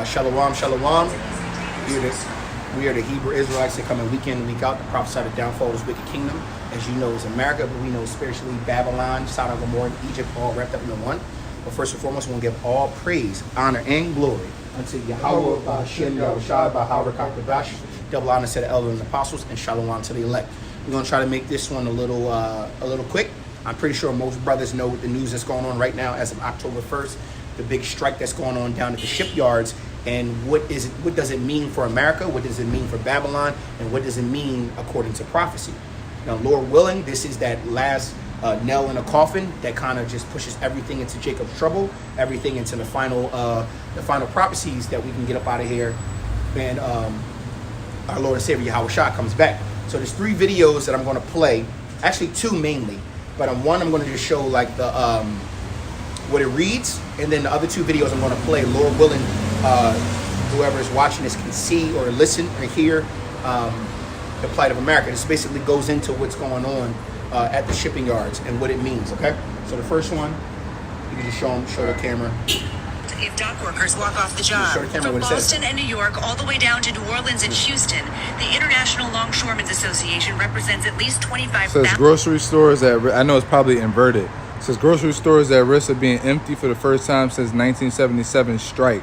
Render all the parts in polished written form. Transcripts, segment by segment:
Shalom, shalom. We are the Hebrew Israelites that come in week and week out to prophesy the downfall of this wicked kingdom. As you know, it's America, but we know spiritually Babylon, Sodom and Gomorrah, and Egypt all wrapped up into one. But first and foremost, we want to give all praise, honor, and glory unto Yahweh, Ba'ashem, Yahushua, Ba'Hawra, Kakadash, double honor to the elders and apostles, and shalom to the elect. We're going to try to make this one a little quick. I'm pretty sure most brothers know what the news that's going on right now as of October 1st, the big strike that's going on down at the shipyards, and what does it mean for America, what does it mean for Babylon, and what does it mean according to prophecy. Now, Lord willing, this is that last nail in a coffin that kind of just pushes everything into Jacob's trouble, everything into the final prophecies that we can get up out of here, and our Lord and Savior Yahushua comes back. So there's 3 videos that I'm going to play, actually 2 mainly, but one I'm going to just show like the what it reads, and then the other 2 videos I'm going to play, Lord willing, whoever is watching this can see or listen or hear the plight of America. This basically goes into what's going on at the shipping yards and what it means. Okay, so the first one, you can just show the camera. If dock workers walk off the job, from Boston and New York all the way down to New Orleans and Houston, the International Longshoremen's Association represents at least 25,000. Says grocery stores at I know it's probably inverted. It says grocery stores at risk of being empty for the first time since 1977 strike.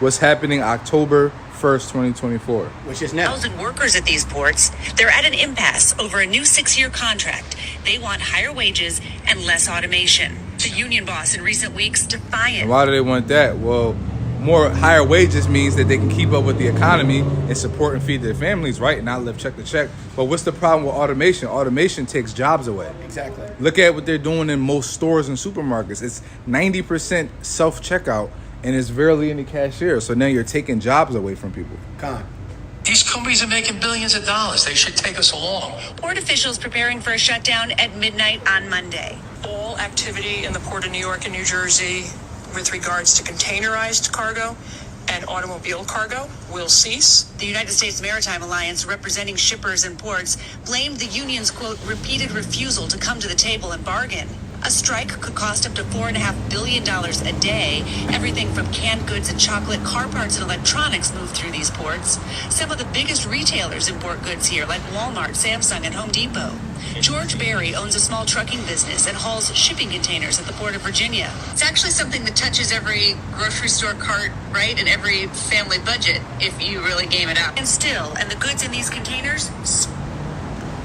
What's happening October 1st, 2024? Which is now. 1,000 workers at these ports, they're at an impasse over a new 6-year contract. They want higher wages and less automation. The union boss in recent weeks defiant. And why do they want that? Well, higher wages means that they can keep up with the economy and support and feed their families, right? And not live check to check. But what's the problem with automation? Automation takes jobs away. Exactly. Look at what they're doing in most stores and supermarkets. It's 90% self-checkout, and it's barely any cashier. So now you're taking jobs away from people. These companies are making billions of dollars. They should take us along. Port officials preparing for a shutdown at midnight on Monday. All activity in the Port of New York and New Jersey with regards to containerized cargo and automobile cargo will cease. The United States Maritime Alliance, representing shippers and ports, blamed the union's, quote, repeated refusal to come to the table and bargain. A strike could cost up to $4.5 billion a day. Everything from canned goods and chocolate, car parts and electronics move through these ports. Some of the biggest retailers import goods here, like Walmart, Samsung, and Home Depot. George Berry owns a small trucking business and hauls shipping containers at the Port of Virginia. It's actually something that touches every grocery store cart, right? And every family budget, if you really game it up. And the goods in these containers?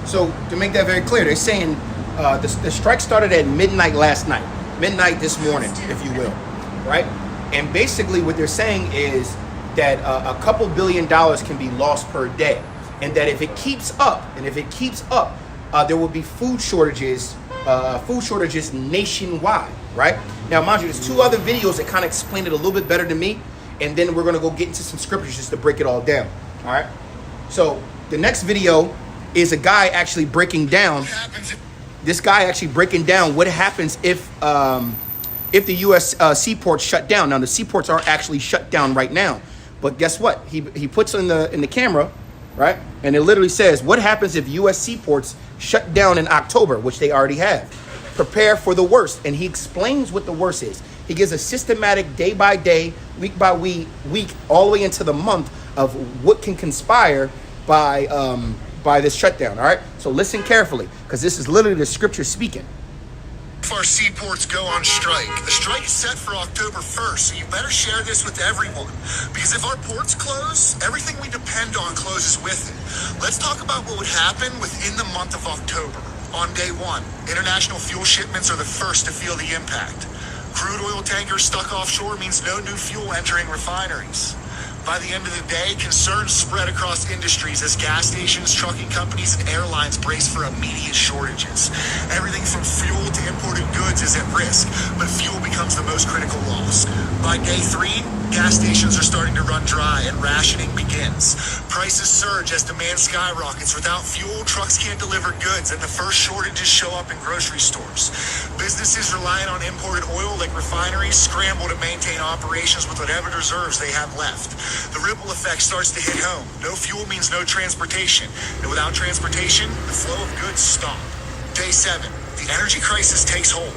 So to make that very clear, they're saying the strike started at midnight last night, midnight this morning, if you will, right? And basically what they're saying is that a couple $1 billion can be lost per day, and that if it keeps up, there will be food shortages nationwide, right? Now, mind you, there's 2 other videos that kind of explain it a little bit better than me, and then we're going to go get into some scriptures just to break it all down, all right? So the next video is a guy actually breaking down. This guy actually breaking down what happens if the U.S. seaports shut down. Now, the seaports aren't actually shut down right now, but guess what? He puts in the camera, right? And it literally says, what happens if U.S. seaports shut down in October, which they already have? Prepare for the worst. And he explains what the worst is. He gives a systematic day by day, week by week, all the way into the month of what can conspire by this shutdown, all right? So listen carefully, because this is literally the scripture speaking. If our seaports go on strike, the strike is set for October 1st, so you better share this with everyone. Because if our ports close, everything we depend on closes with it. Let's talk about what would happen within the month of October. On day 1, international fuel shipments are the first to feel the impact. Crude oil tankers stuck offshore means no new fuel entering refineries. By the end of the day, concerns spread across industries as gas stations, trucking companies, and airlines brace for immediate shortages. Everything from fuel to imported goods is at risk, but fuel becomes the most critical loss. By day 3, gas stations are starting to run dry and rationing begins. Prices surge as demand skyrockets. Without fuel, trucks can't deliver goods, and the first shortages show up in grocery stores. Businesses relying on imported oil like refineries scramble to maintain operations with whatever reserves they have left. The ripple effect starts to hit home. No fuel means no transportation, and without transportation, the flow of goods stop. Day 7, the energy crisis takes hold.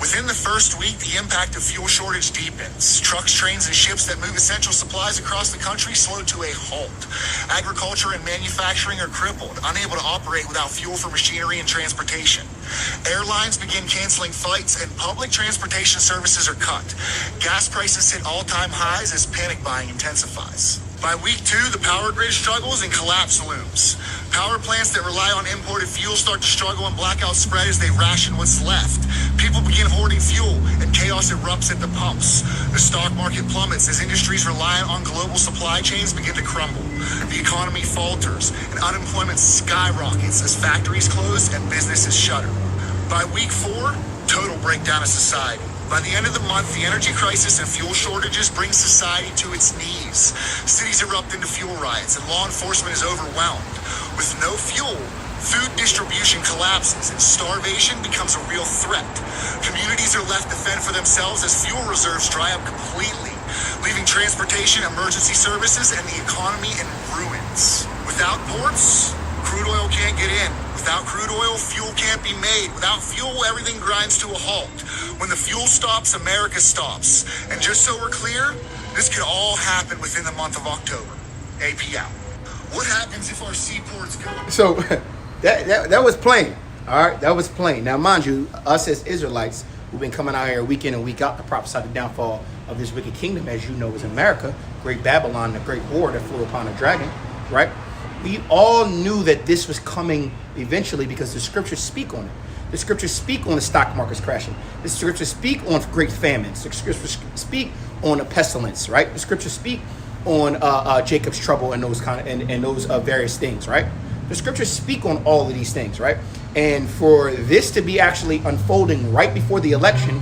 Within the first week, the impact of fuel shortage deepens. Trucks, trains, and ships that move essential supplies across the country slow to a halt. Agriculture and manufacturing are crippled, unable to operate without fuel for machinery and transportation. Airlines begin canceling flights and public transportation services are cut. Gas prices hit all-time highs as panic buying intensifies. By week 2, the power grid struggles and collapse looms. Power plants that rely on imported fuel start to struggle and blackouts spread as they ration what's left. People begin hoarding fuel and chaos erupts at the pumps. The stock market plummets as industries reliant on global supply chains begin to crumble. The economy falters and unemployment skyrockets as factories close and businesses shutter. By week 4, total breakdown of society. By the end of the month, the energy crisis and fuel shortages bring society to its knees. Cities erupt into fuel riots and law enforcement is overwhelmed. With no fuel, food distribution collapses and starvation becomes a real threat. Communities are left to fend for themselves as fuel reserves dry up completely, leaving transportation, emergency services, and the economy in ruins. Without ports, crude oil can't get in. Without crude oil, fuel can't be made. Without fuel, everything grinds to a halt. When the fuel stops, America stops. And just so we're clear, this could all happen within the month of October. AP out. What happens if our seaports go? So that was plain. All right, that was plain. Now, mind you, us as Israelites, who've been coming out here week in and week out to prophesy the downfall of this wicked kingdom, as you know, is America, great Babylon, the great whore that flew upon a dragon, right? We all knew that this was coming eventually because the scriptures speak on it. The scriptures speak on the stock markets crashing. The scriptures speak on great famines. The scriptures speak on a pestilence, right? The scriptures speak on Jacob's trouble and those those various things, right? The scriptures speak on all of these things, right? And for this to be actually unfolding right before the election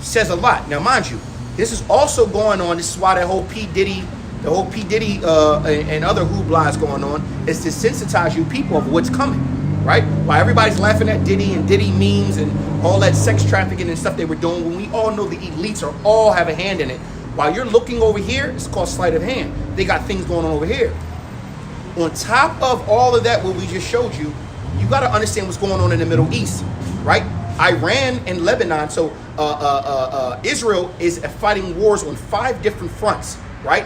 says a lot. Now, mind you, this is also going on. This is why the whole P. Diddy and other hoopla is going on, is to sensitize you people of what's coming, right? While everybody's laughing at Diddy and Diddy memes and all that sex trafficking and stuff they were doing, when we all know the elites are all have a hand in it. While you're looking over here, it's called sleight of hand. They got things going on over here. On top of all of that, what we just showed you, you got to understand what's going on in the Middle East, right? Iran and Lebanon. So Israel is fighting wars on 5 different fronts, right?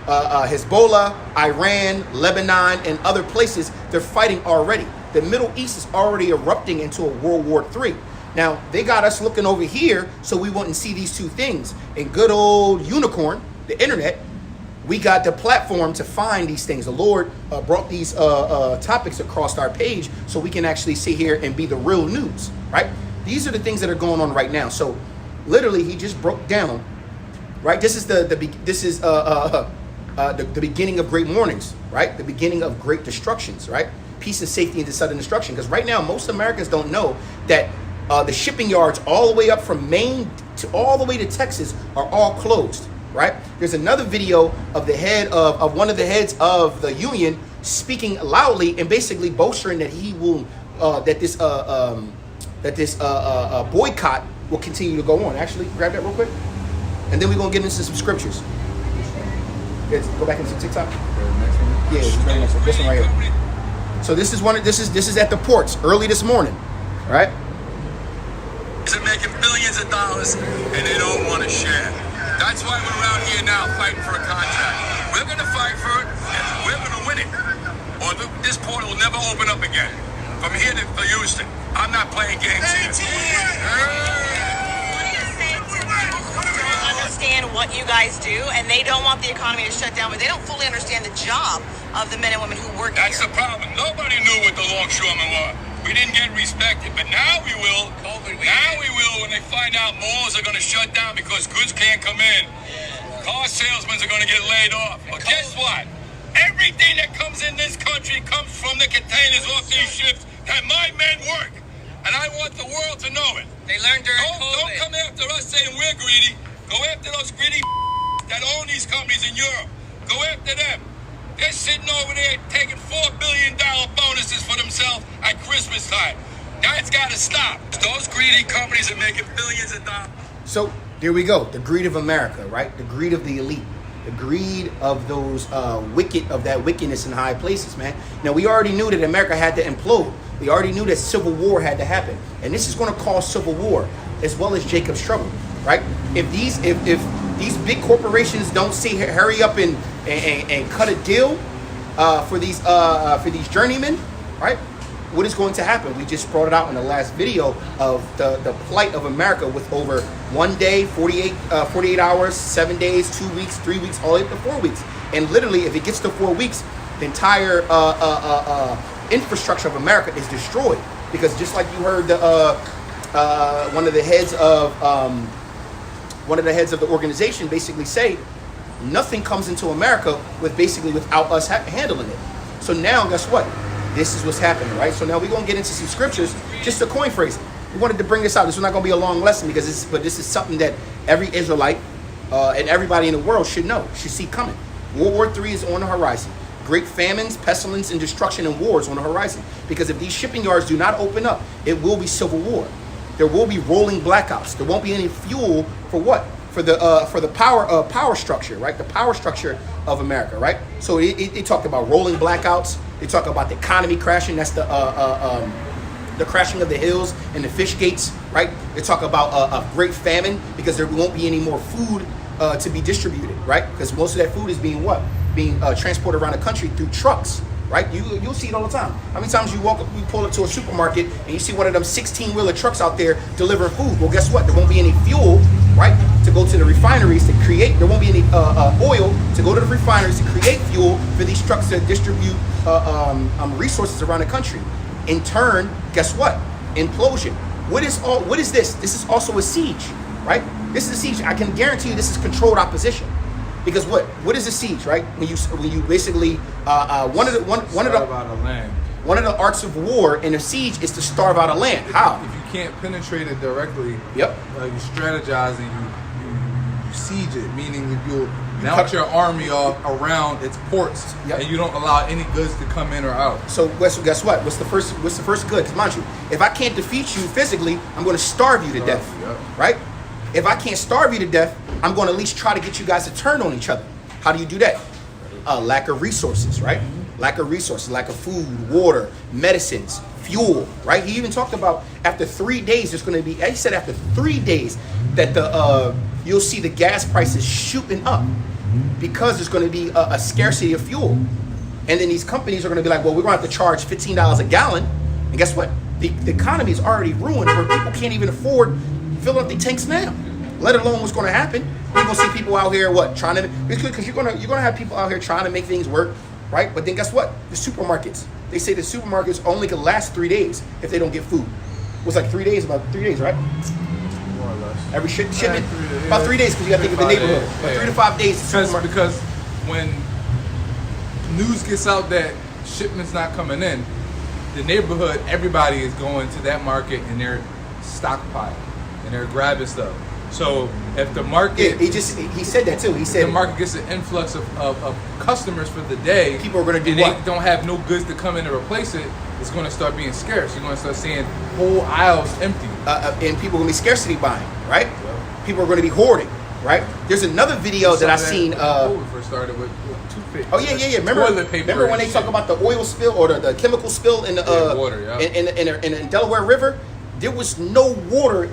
Hezbollah, Iran, Lebanon, and other places, they're fighting already. The Middle East is already erupting into a World War III. Now, they got us looking over here so we wouldn't see these two things. In good old unicorn, the internet, we got the platform to find these things. The Lord brought these topics across our page so we can actually sit here and be the real news, right? These are the things that are going on right now. So literally, he just broke down, right? This is the beginning of great mornings, right? The beginning of great destructions, right? Peace and safety into sudden destruction. Because right now, most Americans don't know that the shipping yards all the way up from Maine to all the way to Texas are all closed, right? There's another video of the head of one of the heads of the union speaking loudly and basically boasting that he will that this boycott will continue to go on. Actually, grab that real quick, and then we're gonna get into some scriptures. Yes, go back into TikTok. Yeah, this one right here. So this is this is at the ports early this morning, right? They're making billions of dollars and they don't want to share. That's why we're out here now fighting for a contract. We're going to fight for it and we're going to win it. Or this port will never open up again. From here to Houston, I'm not playing games here. Understand what you guys do, and they don't want the economy to shut down, but they don't fully understand the job of the men and women who work here. That's the problem. Nobody knew what the longshoremen were. We didn't get respected, but now we will. Now we will when they find out malls are going to shut down because goods can't come in. Car salesmen are going to get laid off. But guess what? Everything that comes in this country comes from the containers off these ships that my men work. And I want the world to know it. They learned during COVID. Don't come after us saying we're greedy. Go after those greedy that own these companies in Europe. Go after them. They're sitting over there taking $4 billion bonuses for themselves at Christmas time. That's got to stop. Those greedy companies are making billions of dollars. So there we go. The greed of America, right? The greed of the elite. The greed of those that wickedness in high places, man. Now, we already knew that America had to implode. We already knew that civil war had to happen. And this is going to cause civil war. as well as Jacob's trouble, right? If these big corporations don't say hurry up and cut a deal for these journeymen, right? What is going to happen? We just brought it out in the last video of the plight of America with over 1 day, 48 hours, 7 days, 2 weeks, 3 weeks, all the way up to 4 weeks. And literally, if it gets to 4 weeks, the entire infrastructure of America is destroyed. Because just like you heard one of the heads of the organization basically say, nothing comes into America without us handling it. So now, guess what? This is what's happening, right? So now we're going to get into some scriptures, just the coin phrasing. We wanted to bring this out. This is not going to be a long lesson because this is something that every Israelite and everybody in the world should know, should see coming. World War III is on the horizon. Great famines, pestilence, and destruction and wars on the horizon. Because if these shipping yards do not open up, it will be civil war. There will be rolling blackouts. There won't be any fuel for what? For the power structure, right? The power structure of America, right? So it talked about rolling blackouts. They talk about the economy crashing. That's the crashing of the hills and the fish gates, right? They talk about a great famine because there won't be any more food to be distributed, right? Because most of that food is being transported around the country through trucks, right? You'll see it all the time. How many times you pull up to a supermarket and you see one of them 16-wheeler trucks out there delivering food? Well, guess what? There won't be any fuel, right, to go to the refineries to create. There won't be any oil to go to the refineries to create fuel for these trucks to distribute resources around the country. In turn, guess what? Implosion. What is this? This is also a siege, right? This is a siege. I can guarantee you this is controlled opposition. Because what is a siege, right? When you basically one of the arts of war in a siege is to starve out a land. How? If you can't penetrate it directly, yep. You strategize and you siege it, meaning that you'll mount your army off around its ports, yep. And you don't allow any goods to come in or out. So guess what? What's the first good? Because mind you, if I can't defeat you physically, I'm going to starve you to death, yep. Right? If I can't starve you to death, I'm going to at least try to get you guys to turn on each other. How do you do that? Lack of resources, right? Lack of resources, lack of food, water, medicines, fuel, right? He even talked about after 3 days, there's going to be, he said after 3 days that you'll see the gas prices shooting up because there's going to be a scarcity of fuel. And then these companies are going to be like, well, we're going to have to charge $15 a gallon. And guess what? The economy is already ruined where people can't even afford filling up their tanks now, let alone what's going to happen. You're going to see people out here, trying to, because you're going to have people out here trying to make things work, right? But then guess what? The supermarkets, they say the supermarkets only can last 3 days if they don't get food. It was like 3 days, about 3 days, right? More or less. Every shipment, about 3 days, because you got to think of the neighborhood. About 3 to 5 days. Because when news gets out that shipment's not coming in, the neighborhood, everybody is going to that market and they're stockpiling. And they're grabbing stuff. So if the market, he said that too. He said the market gets an influx of customers for the day. People are going to do and what? They don't have no goods to come in to replace it. It's going to start being scarce. You're going to start seeing whole aisles empty. And people are going to be scarcity buying, right? Yeah. People are going to be hoarding, right? There's another video that I seen. COVID first started with toothpaste. Oh yeah. Remember when they talk about the oil spill or the chemical spill in the water, yeah. in Delaware River? There was no water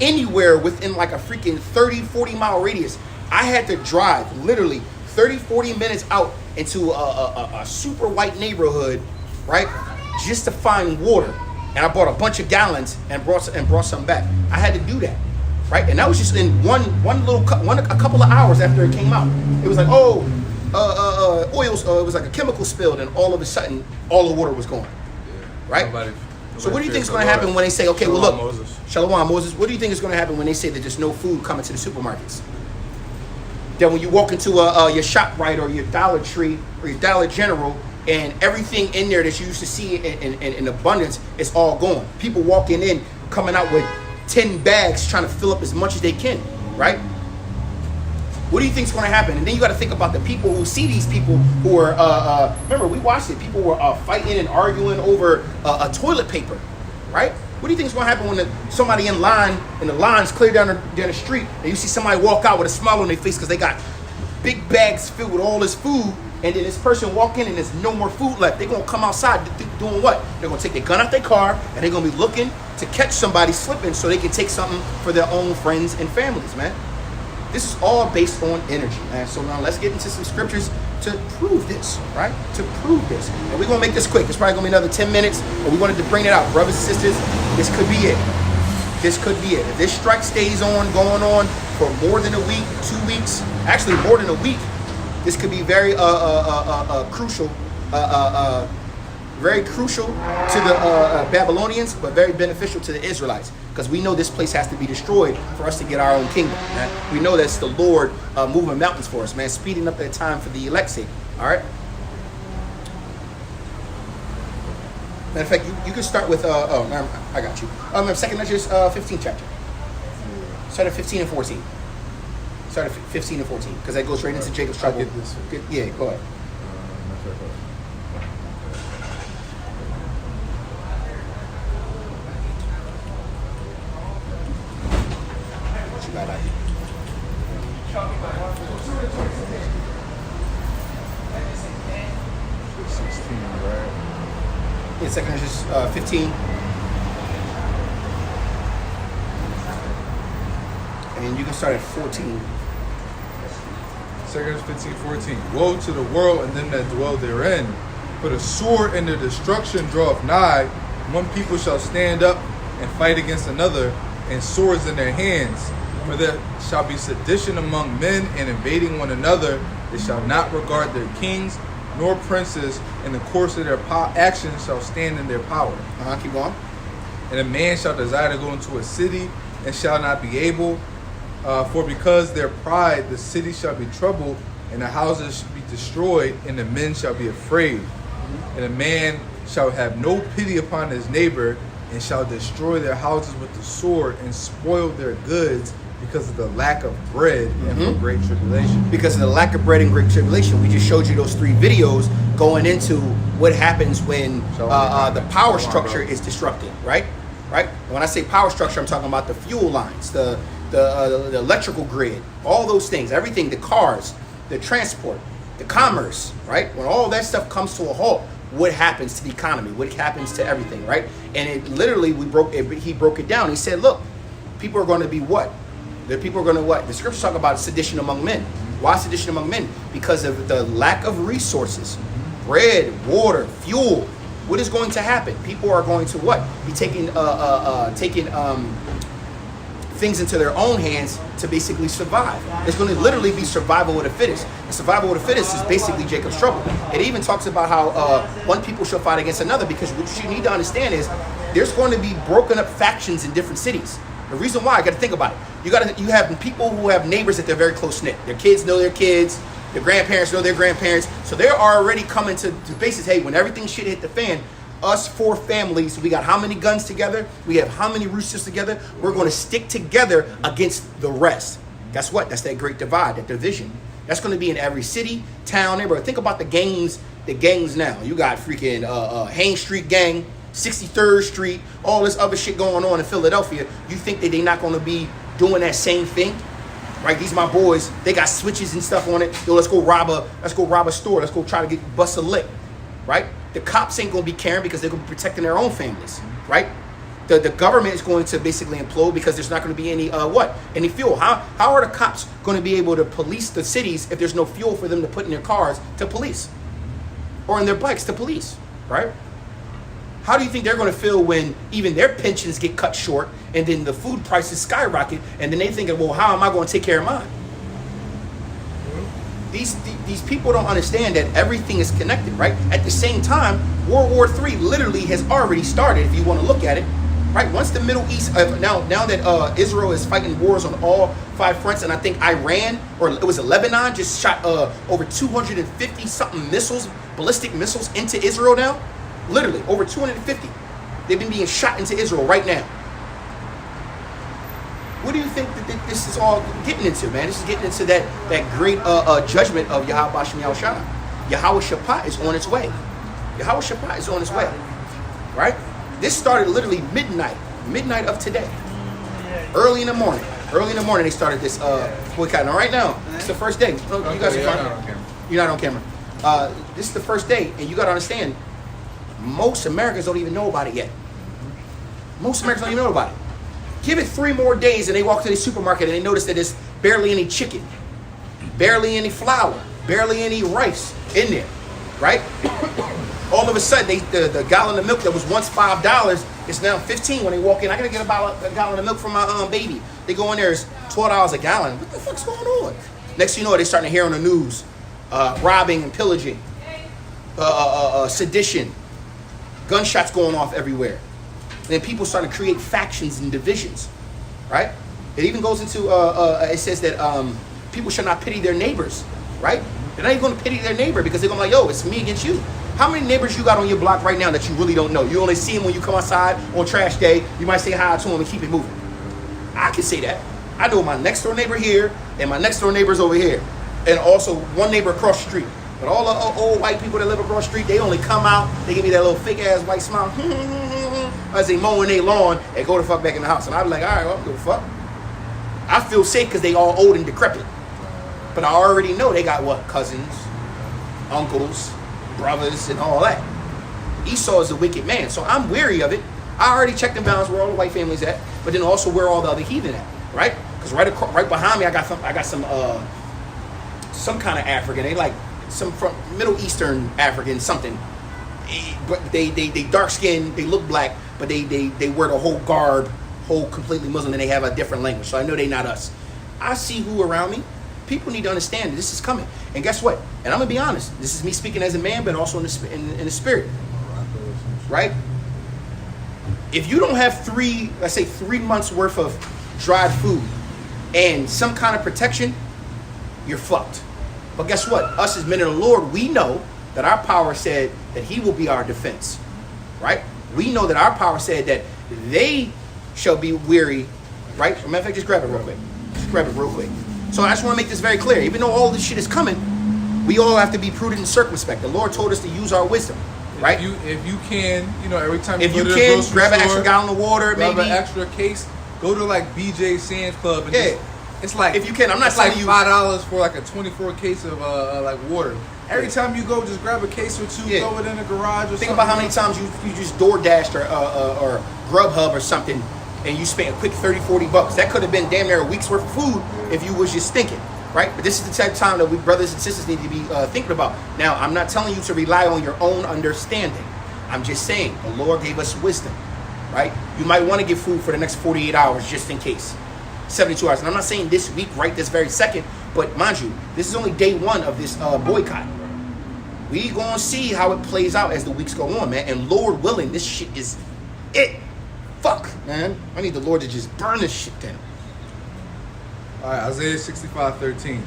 anywhere within like a freaking 30-40 mile radius. I had to drive literally 30-40 minutes out into a super white neighborhood, right, just to find water. And I bought a bunch of gallons and brought some back. I had to do that, right? And that was just in a couple of hours after it came out. It was like, oil. It was like a chemical spill, and all of a sudden, all the water was gone, right? So what do you think is going to happen when they say, okay, well, look, Shalom, Moses, what do you think is going to happen when they say that there's no food coming to the supermarkets? That when you walk into your ShopRite or your Dollar Tree or your Dollar General and everything in there that you used to see in abundance is all gone. People walking in, coming out with 10 bags trying to fill up as much as they can, right? What do you think is going to happen? And then you got to think about the people who see these people who are, remember, we watched it. People were fighting and arguing over a toilet paper, right? What do you think is going to happen when somebody in line, and the line's clear down the street, and you see somebody walk out with a smile on their face because they got big bags filled with all this food, and then this person walk in and there's no more food left, they're going to come outside doing what? They're going to take their gun out their car and they're going to be looking to catch somebody slipping so they can take something for their own friends and families, man. This is all based on energy, man. So now let's get into some scriptures to prove this, right? To prove this. And we're going to make this quick. It's probably going to be another 10 minutes, but we wanted to bring it out. Brothers and sisters, this could be it. This could be it. If this strike stays on, going on for more than a week, 2 weeks, actually more than a week, this could be very crucial, very crucial to the Babylonians, but very beneficial to the Israelites, because we know this place has to be destroyed for us to get our own kingdom, man. We know that's the Lord moving mountains for us, man, speeding up that time for the elect's sake. All right. Matter of fact, you can start with I got you. Second Measures 15 chapter. Start at 15 and 14. Start at 15 and 14, because that goes right into Jacob's trouble. Get this. Yeah, go ahead. What you got out here? Yeah, Second Measures 15. And you can start at 14. 2 15:14. Woe to the world and them that dwell therein. For the sword and the destruction draweth nigh. One people shall stand up and fight against another, and swords in their hands. For there shall be sedition among men, and invading one another. They shall not regard their kings nor princes, in the course of their actions shall stand in their power. Keep going. And a man shall desire to go into a city, and shall not be able. For because their pride, the city shall be troubled, and the houses shall be destroyed, and the men shall be afraid. And a man shall have no pity upon his neighbor, and shall destroy their houses with the sword, and spoil their goods, because of the lack of bread and for great tribulation. Because of the lack of bread and great tribulation. We just showed you those 3 videos going into what happens when the power structure is disrupted, right? Right? When I say power structure, I'm talking about the fuel lines, the electrical grid, all those things, everything, the cars, the transport, the commerce, right? When all that stuff comes to a halt, what happens to the economy? What happens to everything, right? And it literally, he broke it down. He said, look, people are going to be what? The people are going to what? The scriptures talk about sedition among men. Why sedition among men? Because of the lack of resources, bread, water, fuel. What is going to happen? People are going to what? Be taking things into their own hands to basically survive. It's going to literally be survival of the fittest. And survival of the fittest is basically Jacob's trouble. It even talks about how one people shall fight against another, because what you need to understand is there's going to be broken up factions in different cities. The reason why, I got to think about it. You have people who have neighbors that they're very close knit. Their kids know their kids. Their grandparents know their grandparents. So they're already coming to basis. Hey, when everything shit hit the fan, us 4 families, we got how many guns together? We have how many roosters together? We're going to stick together against the rest. Guess what? That's that great divide, that division. That's going to be in every city, town, neighborhood. Think about the gangs now. You got freaking Haines Street gang, 63rd Street, all this other shit going on in Philadelphia. You think that they're not going to be doing that same thing? Right? These my boys. They got switches and stuff on it. Yo, let's go rob a store. Let's go try to bust a lick. Right? The cops ain't going to be caring because they're going to be protecting their own families. Right? The government is going to basically implode because there's not going to be any fuel. How are the cops going to be able to police the cities if there's no fuel for them to put in their cars to police, or in their bikes to police, right? How do you think they're going to feel when even their pensions get cut short, and then the food prices skyrocket, and then they thinking, well, how am I going to take care of mine? These people don't understand that everything is connected, right? At the same time, World War III literally has already started, if you want to look at it. Right, once the Middle East, now that Israel is fighting wars on all 5 fronts, and I think Iran, or it was Lebanon, just shot over 250 something missiles, ballistic missiles into Israel now. Literally, over 250. They've been being shot into Israel right now. What do you think that this is all getting into, man? This is getting into that great judgment of Yahweh Shem Yahushua. Yahweh Shabbat is on its way. Yahweh Shabbat is on its way. Right? This started literally midnight of today. Early in the morning they started this boycott. Now right now, it's the first day. You guys are fine. You're not on camera. this is the first day, and you got to understand, most Americans don't even know about it yet. Most Americans don't even know about it. Give it 3 more days, and they walk to the supermarket and they notice that there's barely any chicken, barely any flour, barely any rice in there, right? All of a sudden, the gallon of milk that was once $5 is now $15 when they walk in. I gotta get a gallon of milk for my baby. They go in there, it's $12 a gallon. What the fuck's going on? Next thing you know, they're starting to hear on the news, robbing and pillaging, sedition, gunshots going off everywhere. And then people start to create factions and divisions, right? It even goes into, it says that people should not pity their neighbors, right? They're not even going to pity their neighbor because they're going to be like, yo, it's me against you. How many neighbors you got on your block right now that you really don't know? You only see them when you come outside on trash day. You might say hi to them and keep it moving. I can say that. I know my next door neighbor here and my next door neighbors over here. And also one neighbor across the street. But all the old white people that live across the street, they only come out, they give me that little fake ass white smile as they mowing their lawn and go the fuck back in the house. And I be like, all right, well, I don't give a fuck. I feel safe because they all old and decrepit. But I already know they got what? Cousins, uncles, brothers, and all that. Esau is a wicked man, so I'm weary of it. I already checked and balanced where all the white families at, but then also where all the other heathen at, right? Because right behind me, I got some kind of African. They like some from Middle Eastern African something, but they dark skinned, they look black, but they wear the whole garb, whole completely Muslim, and they have a different language. So I know they not us. I see who around me. People need to understand that this is coming. And guess what? And I'm gonna be honest. This is me speaking as a man, but also in the spirit, right? If you don't have 3 months worth of dried food and some kind of protection, you're fucked. But guess what? Us as men of the Lord, we know that our power said that He will be our defense, right? We know that our power said that they shall be weary, right? As a matter of fact, just grab it real quick. Just grab it real quick. So I just want to make this very clear. Even though all this shit is coming, we all have to be prudent and circumspect. The Lord told us to use our wisdom, right? If you can, every time if you you go to the can, grocery grab an store, extra gallon of water, grab maybe an extra case. Go to like BJ Sam's Club and yeah. it's like if you can, I'm not it's like telling you $5 for like a 24 case of like water. Every time you go, just grab a case or 2, throw it in the garage or something. Think about how many times you just DoorDashed or Grubhub or something, and you spent a quick $30-$40. That could have been damn near a week's worth of food if you was just thinking, right? But this is the type of time that we brothers and sisters need to be thinking about. Now, I'm not telling you to rely on your own understanding. I'm just saying the Lord gave us wisdom, right? You might want to get food for the next 48 hours just in case. 72 hours. And I'm not saying this week, right this very second, but mind you, this is only day 1 of this boycott. We gonna see how it plays out as the weeks go on, man. And Lord willing, this shit is it. Fuck, man. I need the Lord to just burn this shit down. All right, Isaiah 65:13.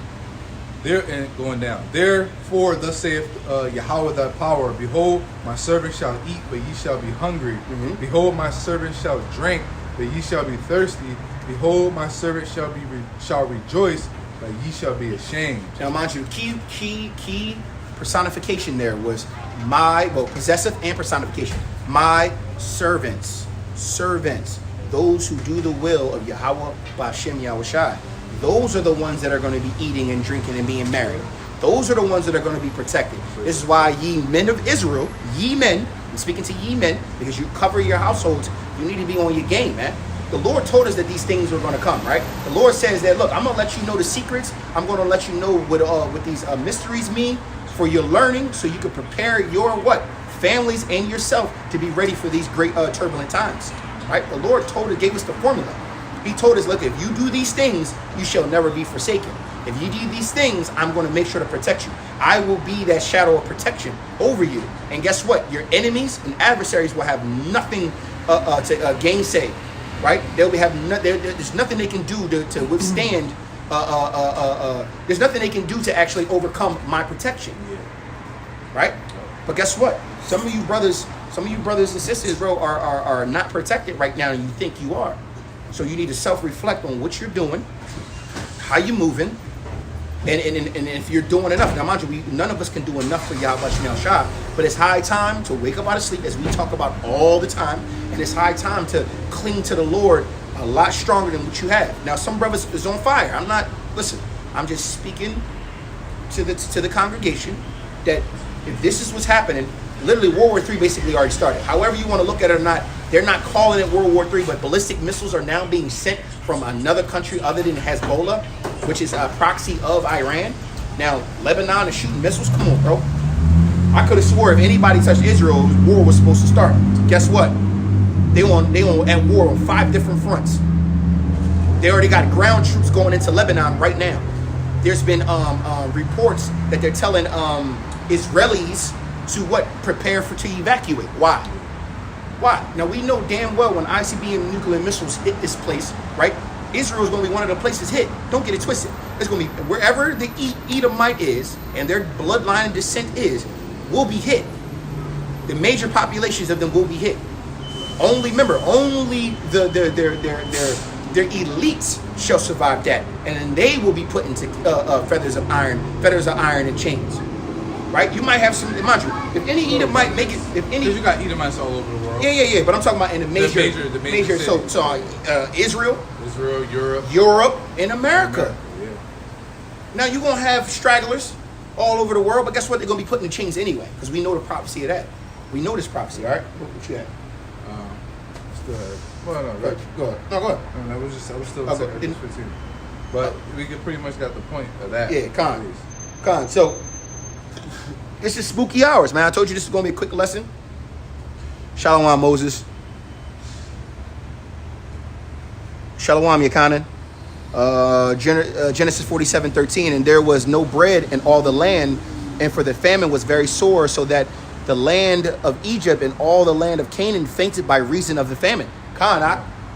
Going down. Therefore, thus saith Yahweh thy power, behold, my servant shall eat, but ye shall be hungry. Mm-hmm. Behold, my servant shall drink, but ye shall be thirsty. Behold, my servant shall rejoice, but ye shall be ashamed. Now, mind you, key personification there was possessive and personification. My servants, those who do the will of Yahweh B'Hashem Yahushai. Those are the ones that are going to be eating and drinking and being married. Those are the ones that are going to be protected. This is why ye men of Israel, ye men, I'm speaking to ye men, because you cover your households, you need to be on your game, man. The Lord told us that these things were going to come, right? The Lord says that, look, I'm going to let you know the secrets. I'm going to let you know what these mysteries mean for your learning, so you can prepare your families and yourself to be ready for these great turbulent times, right? The Lord gave us the formula. He told us, look, if you do these things, you shall never be forsaken. If you do these things, I'm going to make sure to protect you. I will be that shadow of protection over you. And guess what? Your enemies and adversaries will have nothing to gainsay, right? There's nothing they can do to withstand. There's nothing they can do to actually overcome my protection, right? But guess what? Some of you brothers and sisters, bro, are not protected right now, and you think you are. So you need to self-reflect on what you're doing, how you're moving, and if you're doing enough. Now, mind you, none of us can do enough for Yahweh Shem Shah, but it's high time to wake up out of sleep, as we talk about all the time, and it's high time to cling to the Lord a lot stronger than what you have. Now, some brothers is on fire. I'm just speaking to the congregation. that if this is what's happening, literally World War III basically already started. However you want to look at it or not, they're not calling it World War III, but ballistic missiles are now being sent from another country other than Hezbollah, which is a proxy of Iran. Now, Lebanon is shooting missiles. Come on, bro. I could have swore if anybody touched Israel, war was supposed to start. Guess what? They at war on 5 different fronts. They already got ground troops going into Lebanon right now. There's been reports that they're telling Israelis to prepare to evacuate. Why? Now we know damn well when ICBM nuclear missiles hit this place, right? Israel is going to be one of the places hit. Don't get it twisted. It's going to be wherever the Edomite is and their bloodline and descent is, will be hit. The major populations of them will be hit. Only their elites shall survive that, and then they will be put into feathers of iron and chains. Right? You might have some. Mind you, if any Edomite make it, because you got Edomites all over the world. Yeah. But I'm talking about in the major. Israel, Europe, and America. Yeah. Now you're gonna have stragglers all over the world, but guess what? They're gonna be put in the chains anyway, because we know the prophecy of that. We know this prophecy. All right. What you had? Well, no, Go ahead. No, go ahead. No, I was still Okay. saying just 15. But we could pretty much got the point of that. Yeah, Con. So this is spooky hours, man. I told you this is gonna be a quick lesson. Shalom, Moses. Shalom, Yakanan. Genesis 47:13, and there was no bread in all the land, and for the famine was very sore, so that the land of Egypt and all the land of Canaan fainted by reason of the famine.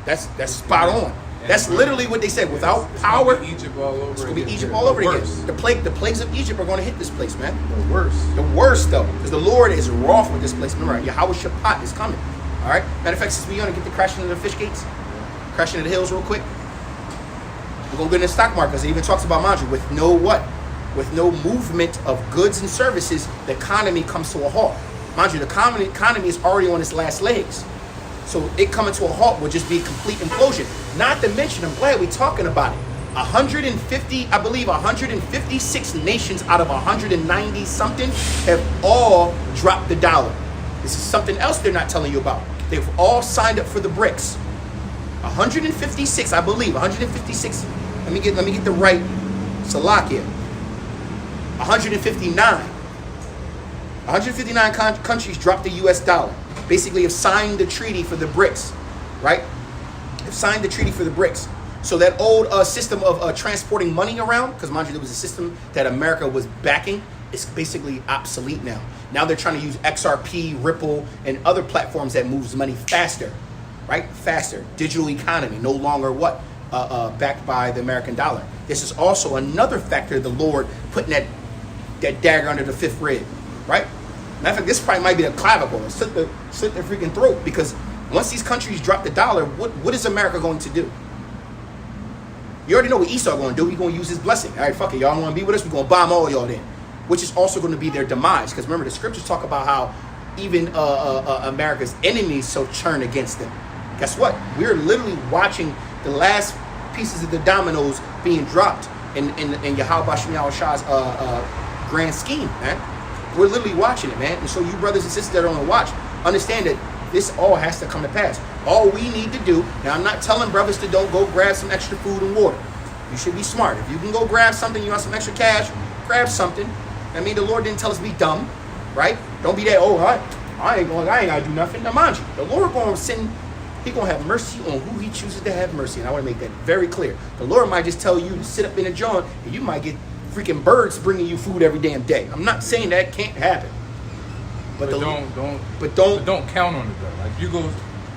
That's spot on. That's literally what they said. Without power, Egypt all over. it's gonna be Egypt all over again. The plagues of Egypt are gonna hit this place, man. The worst. The worst though, because the Lord is wroth with this place. Remember, Yahweh Shabbat is coming. All right. Matter of fact, since we gonna get the crashing of the fish gates, crashing of the hills real quick, we're gonna get in the stock market. Because it even talks about Manju with no movement of goods and services, the economy comes to a halt. Mind you, the economy is already on its last legs. So it coming to a halt would just be a complete implosion. Not to mention, I'm glad we're talking about it. 156 nations out of 190 something have all dropped the dollar. This is something else they're not telling you about. They've all signed up for the BRICS. 156, I believe. 156. Let me get the right Salakia. 159 countries dropped the US dollar. Basically have signed the treaty for the BRICS, right? Have signed the treaty for the BRICS. So that old system of transporting money around, because mind you, there was a system that America was backing, it's basically obsolete now. Now they're trying to use XRP, Ripple, and other platforms that moves money faster, right? Faster. Digital economy, no longer backed by the American dollar. This is also another factor of the Lord putting that dagger under the 5th rib, right? Matter of fact, this probably might be a clavicle. Slit their freaking throat, because once these countries drop the dollar, what is America going to do? You already know what Esau going to do. He's going to use his blessing. All right, fuck it. Y'all want to be with us? We're going to bomb all y'all then. Which is also going to be their demise. Because remember, the scriptures talk about how even America's enemies so churn against them. Guess what? We're literally watching the last pieces of the dominoes being dropped in Yahweh Shem Shah's grand scheme, man. We're literally watching it, man. And so you brothers and sisters that are on the watch, understand that this all has to come to pass. All we need to do, now I'm not telling brothers to don't go grab some extra food and water. You should be smart. If you can go grab something, you want some extra cash, grab something. I mean, the Lord didn't tell us to be dumb, right? Don't be that, I ain't gotta do nothing. Now mind you, the Lord gonna send, he gonna have mercy on who he chooses to have mercy. And I wanna make that very clear. The Lord might just tell you to sit up in a joint and you might get freaking birds bringing you food every damn day. I'm not saying that can't happen. But don't count on it though. Like, you go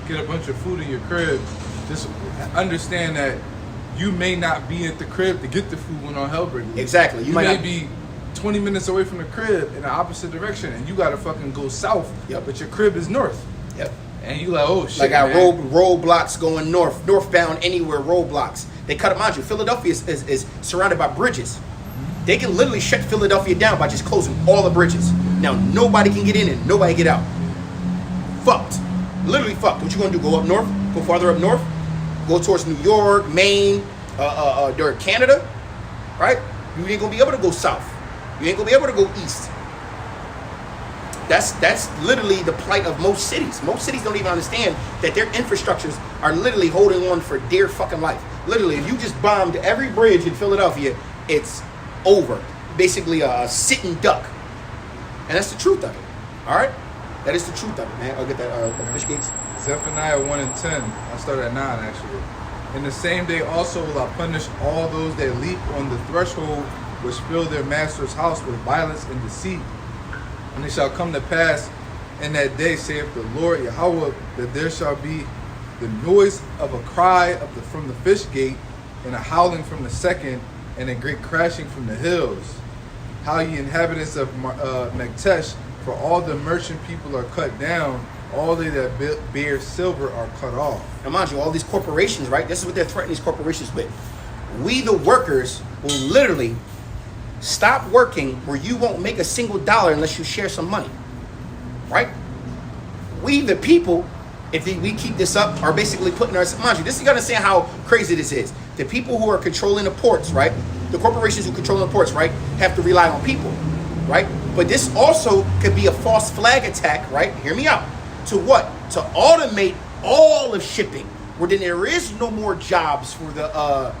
get a bunch of food in your crib, just understand that you may not be at the crib to get the food when all hell breaks loose. Exactly. You may be 20 minutes away from the crib in the opposite direction, and you gotta fucking go south. Yep. But your crib is north. Yep. And you like, oh shit. Like our roadblocks going northbound anywhere roadblocks. They cut them, mind you. Philadelphia is surrounded by bridges. They can literally shut Philadelphia down by just closing all the bridges. Now nobody can get in and nobody get out. Fucked. Literally fucked. What you gonna do? Go up north? Go farther up north? Go towards New York, Maine, Canada, right? You ain't gonna be able to go south. You ain't gonna be able to go east. That's literally the plight of most cities. Most cities don't even understand that their infrastructures are literally holding on for dear fucking life. Literally, if you just bombed every bridge in Philadelphia, it's over. Basically a sitting duck. And that's the truth of it. All right? That is the truth of it, man. I'll get that the fish gates. Zephaniah 1 and 10. I started at 9, actually. In the same day also will I punish all those that leap on the threshold, which fill their master's house with violence and deceit. And it shall come to pass in that day, saith the Lord Yahweh, that there shall be the noise of a cry from the fish gate, and a howling from the second, and a great crashing from the hills. How ye inhabitants of Mektesh, for all the merchant people are cut down, all they that bear silver are cut off. Now, mind you, all these corporations, right? This is what they're threatening these corporations with. We, the workers, will literally stop working where you won't make a single dollar unless you share some money, right? We, the people, if we keep this up, are basically putting our, mind you, this, you gotta understand how crazy this is. The people who are controlling the ports, right? The corporations who control the ports, right, have to rely on people, right? But this also could be a false flag attack, right? Hear me out. To what? To automate all of shipping, where then there is no more jobs for the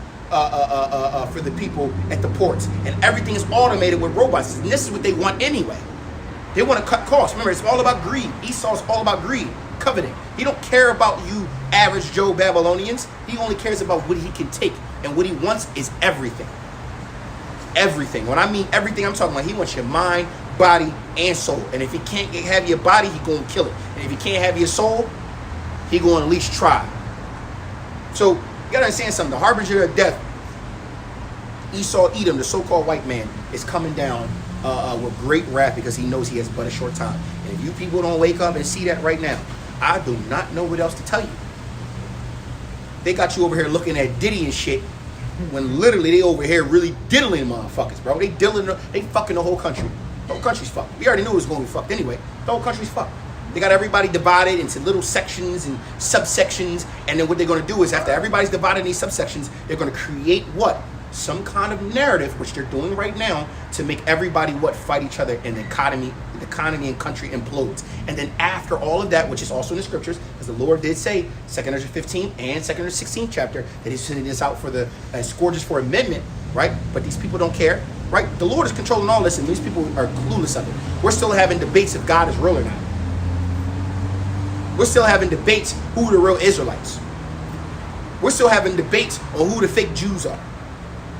people at the ports, and everything is automated with robots. And this is what they want anyway. They want to cut costs. Remember, it's all about greed. Esau's all about greed, coveting. He don't care about you average Joe Babylonians. He only cares about what he can take, and what he wants is everything. Everything. When I mean everything, I'm talking about he wants your mind, body, and soul. And if he can't have your body, he gonna kill it. And if he can't have your soul, he gonna at least try. So you gotta understand something. The harbinger of death, Esau Edom, the so-called white man, is coming down with great wrath because he knows he has but a short time. And if you people don't wake up and see that right now, I do not know what else to tell you. They got you over here looking at Diddy and shit, when literally they over here really diddling motherfuckers, bro. They fucking the whole country. The whole country's fucked. We already knew it was going to be fucked anyway. The whole country's fucked. They got everybody divided into little sections and subsections, and then what they're going to do is after everybody's divided in these subsections, they're going to create what? Some kind of narrative, which they're doing right now, to make everybody fight each other, and the economy and country implodes. And then after all of that, which is also in the scriptures, as the Lord did say, 2 Ezra 15 and 2 Ezra 16 chapter, that he's sending this out for the scourges for amendment, right? But these people don't care, right? The Lord is controlling all this, and these people are clueless of it. We're still having debates if God is real or not. We're still having debates who the real Israelites. We're still having debates on who the fake Jews are.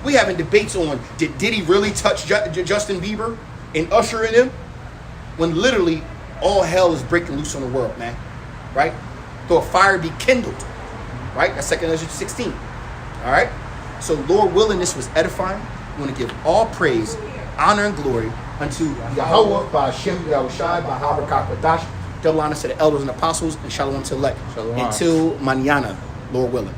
We having debates on did he really touch Justin Bieber and Usher in him, when literally all hell is breaking loose on the world, man, right? Though a fire be kindled, right? That's 2 Ezra 16, all right? So Lord willing, this was edifying. We want to give all praise, honor, and glory unto Yahweh, by Hashem, Yahushai, by Habakkuk, Badash. Double honor to the elders and apostles, and shalom to the elect. Until mañana, Lord willing.